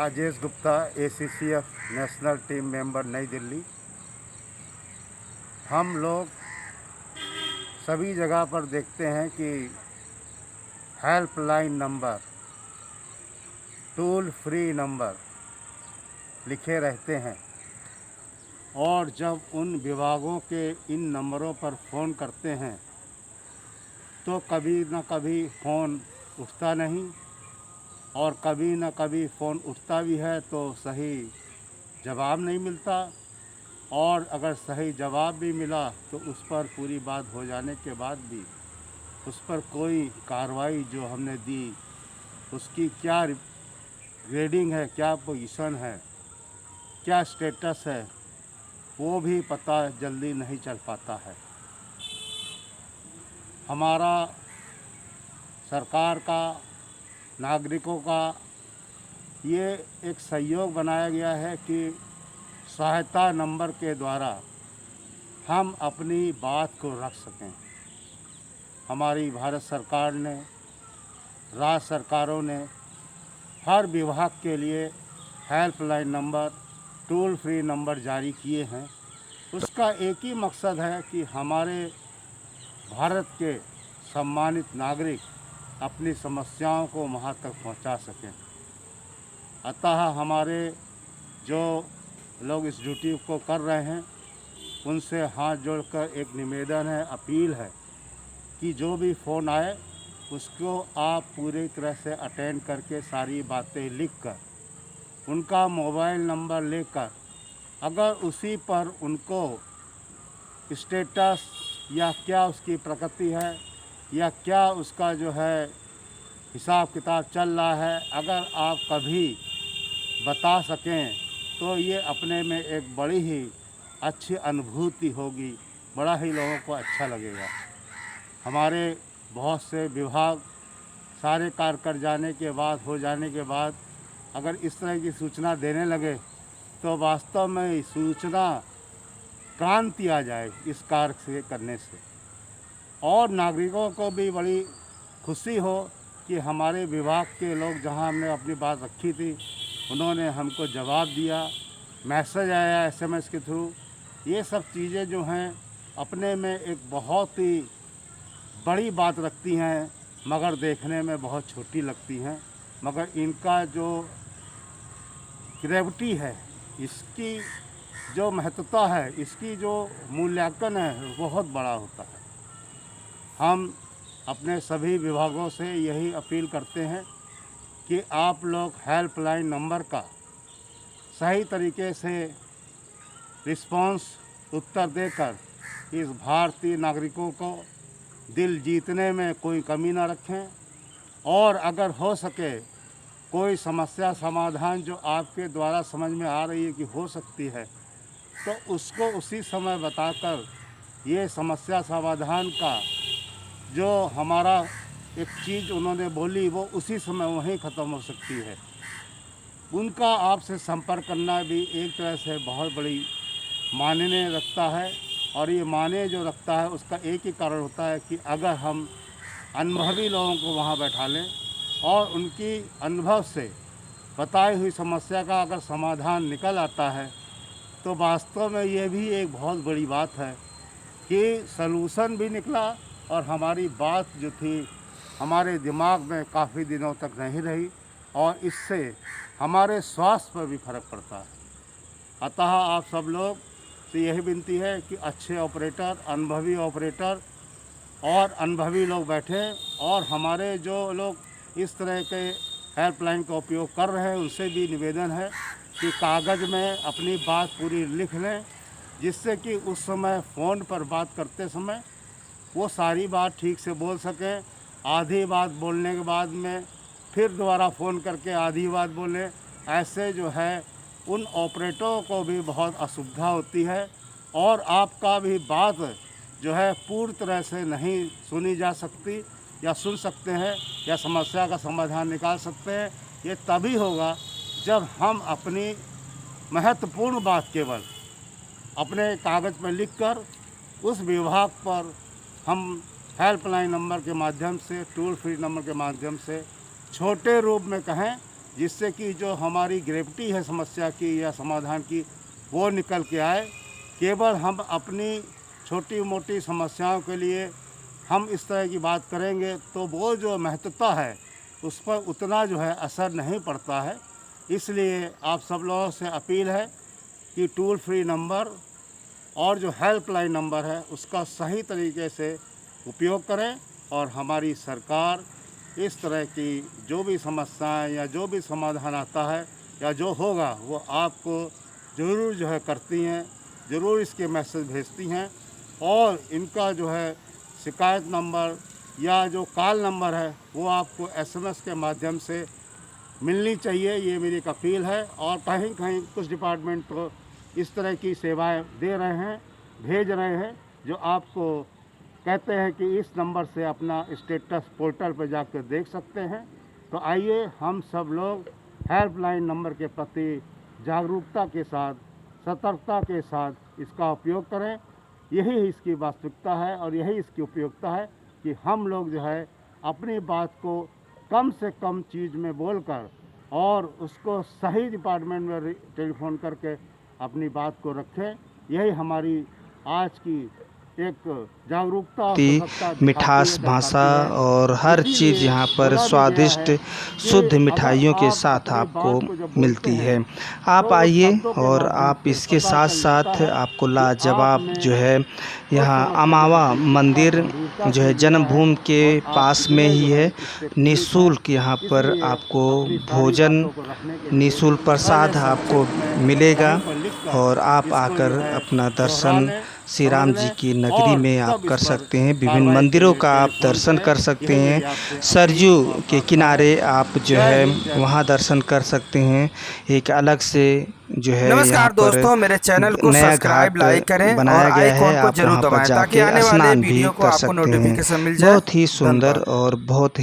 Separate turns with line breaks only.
Rajesh Gupta, ACCF national team member, नई दिल्ली। हम लोग सभी जगह पर देखते हैं कि helpline number, toll free number लिखे रहते हैं, और जब उन विभागों के इन नंबरों पर फ़ोन करते हैं तो कभी न कभी फ़ोन उठता नहीं, और कभी न कभी फ़ोन उठता भी है तो सही जवाब नहीं मिलता, और अगर सही जवाब भी मिला तो उस पर पूरी बात हो जाने के बाद भी उस पर कोई कार्रवाई जो हमने दी, उसकी क्या ग्रेडिंग है, क्या पोजीशन है, क्या स्टेटस है, वो भी पता जल्दी नहीं चल पाता है। हमारा सरकार का, नागरिकों का ये एक सहयोग बनाया गया है कि सहायता नंबर के द्वारा हम अपनी बात को रख सकें। हमारी भारत सरकार ने, राज्य सरकारों ने हर विभाग के लिए helpline number, toll free number जारी किए हैं। उसका एक ही मकसद है कि हमारे भारत के सम्मानित नागरिक अपनी समस्याओं को वहाँ तक पहुँचा सकें। अतः हमारे जो लोग इस ड्यूटी को कर रहे हैं उनसे हाथ जोड़कर एक निवेदन है, अपील है कि जो भी फ़ोन आए उसको आप पूरी तरह से अटेंड करके सारी बातें लिखकर उनका मोबाइल नंबर लेकर, अगर उसी पर उनको स्टेटस या क्या उसकी प्रकृति है या क्या उसका जो है हिसाब किताब चल रहा है, अगर आप कभी बता सकें तो ये अपने में एक बड़ी ही अच्छी अनुभूति होगी, बड़ा ही लोगों को अच्छा लगेगा। हमारे बहुत से विभाग सारे कार्य कर जाने के बाद, हो जाने के बाद अगर इस तरह की सूचना देने लगे तो वास्तव में सूचना क्रांति आ जाए इस कार्य से करने से, और नागरिकों को भी बड़ी खुशी हो कि हमारे विभाग के लोग जहां हमने अपनी बात रखी थी उन्होंने हमको जवाब दिया, मैसेज आया SMS के थ्रू। ये सब चीज़ें जो हैं अपने में एक बहुत ही बड़ी बात रखती हैं, मगर देखने में बहुत छोटी लगती हैं, मगर इनका जो ग्रेविटी है, इसकी जो महत्वता है, इसकी जो मूल्यांकन है बहुत बड़ा होता है। हम अपने सभी विभागों से यही अपील करते हैं कि आप लोग हेल्पलाइन नंबर का सही तरीके से रिस्पांस, उत्तर देकर इस भारतीय नागरिकों को दिल जीतने में कोई कमी ना रखें, और अगर हो सके कोई समस्या समाधान जो आपके द्वारा समझ में आ रही है कि हो सकती है तो उसको उसी समय बताकर ये समस्या समाधान का जो हमारा एक चीज़ उन्होंने बोली वो उसी समय वहीं ख़त्म हो सकती है। उनका आपसे संपर्क करना भी एक तरह से बहुत बड़ी मायने रखता है, और ये मायने जो रखता है उसका एक ही कारण होता है कि अगर हम अनुभवी लोगों को वहाँ बैठा लें और उनकी अनुभव से बताई हुई समस्या का अगर समाधान निकल आता है तो वास्तव में ये भी एक बहुत बड़ी बात है कि सलूशन भी निकला, और हमारी बात जो थी हमारे दिमाग में काफ़ी दिनों तक नहीं रही, और इससे हमारे स्वास्थ्य पर भी फर्क पड़ता है। अतः आप सब लोग से यही विनती है कि अच्छे ऑपरेटर, अनुभवी ऑपरेटर और अनुभवी लोग बैठें, और हमारे जो लोग इस तरह के हेल्पलाइन का उपयोग कर रहे हैं उनसे भी निवेदन है कि कागज़ में अपनी बात पूरी लिख लें, जिससे कि उस समय फ़ोन पर बात करते समय वो सारी बात ठीक से बोल सकें। आधी बात बोलने के बाद में फिर दोबारा फ़ोन करके आधी बात बोलें, ऐसे जो है उन ऑपरेटरों को भी बहुत असुविधा होती है, और आपका भी बात जो है पूरी तरह से नहीं सुनी जा सकती, या सुन सकते हैं या समस्या का समाधान निकाल सकते हैं। ये तभी होगा जब हम अपनी महत्वपूर्ण बात केवल अपने कागज़ पर लिखकर उस विभाग पर हम हेल्पलाइन नंबर के माध्यम से, टोल फ्री नंबर के माध्यम से छोटे रूप में कहें, जिससे कि जो हमारी ग्रेविटी है समस्या की या समाधान की वो निकल के आए। केवल हम अपनी छोटी मोटी समस्याओं के लिए हम इस तरह की बात करेंगे तो वो जो महत्वता है उस पर उतना जो है असर नहीं पड़ता है। इसलिए आप सब लोगों से अपील है कि टोल फ्री नंबर और जो हेल्पलाइन नंबर है उसका सही तरीके से उपयोग करें और हमारी सरकार इस तरह की जो भी समस्याएं या जो भी समाधान आता है या जो होगा वो आपको ज़रूर जो है करती हैं, ज़रूर इसके मैसेज भेजती हैं। और इनका जो है शिकायत नंबर या जो कॉल नंबर है वो आपको SMS के माध्यम से मिलनी चाहिए, ये मेरी एक अपील है। और कहीं कहीं कुछ डिपार्टमेंट तो इस तरह की सेवाएं दे रहे हैं, भेज रहे हैं, जो आपको कहते हैं कि इस नंबर से अपना स्टेटस पोर्टल पर जाकर देख सकते हैं। तो आइए हम सब लोग हेल्पलाइन नंबर के प्रति जागरूकता के साथ, सतर्कता के साथ इसका उपयोग करें। यही इसकी वास्तविकता है और यही इसकी उपयोगिता है कि हम लोग जो है अपनी बात को कम से कम चीज़ में बोलकर और उसको सही डिपार्टमेंट में टेलीफोन करके अपनी बात को रखें। यही हमारी आज की एक जागरूकता और सतर्कता
मिठास भाषा और हर चीज़ यहाँ पर स्वादिष्ट शुद्ध मिठाइयों के साथ आपको मिलती है। आप आइए और आप इसके साथ साथ आपको लाजवाब जो है यहाँ अमावा मंदिर जो है जन्मभूमि के पास में ही है। निःशुल्क यहाँ पर आपको भोजन, निःशुल्क प्रसाद आपको मिलेगा और आप आकर अपना दर्शन श्री राम जी की नगरी में आप कर सकते हैं। विभिन्न मंदिरों का आप दर्शन कर सकते हैं। सरयू के किनारे आप जो है वहाँ दर्शन कर सकते हैं। एक अलग से जो है
नमस्कार दोस्तों, मेरे चैनल को सब्सक्राइब लाइक करें और आइकॉन को जरूर दबाएं ताकि आने वाले वीडियो को आपको नोटिफिकेशन मिल जाए।
बहुत ही सुंदर और बहुत ही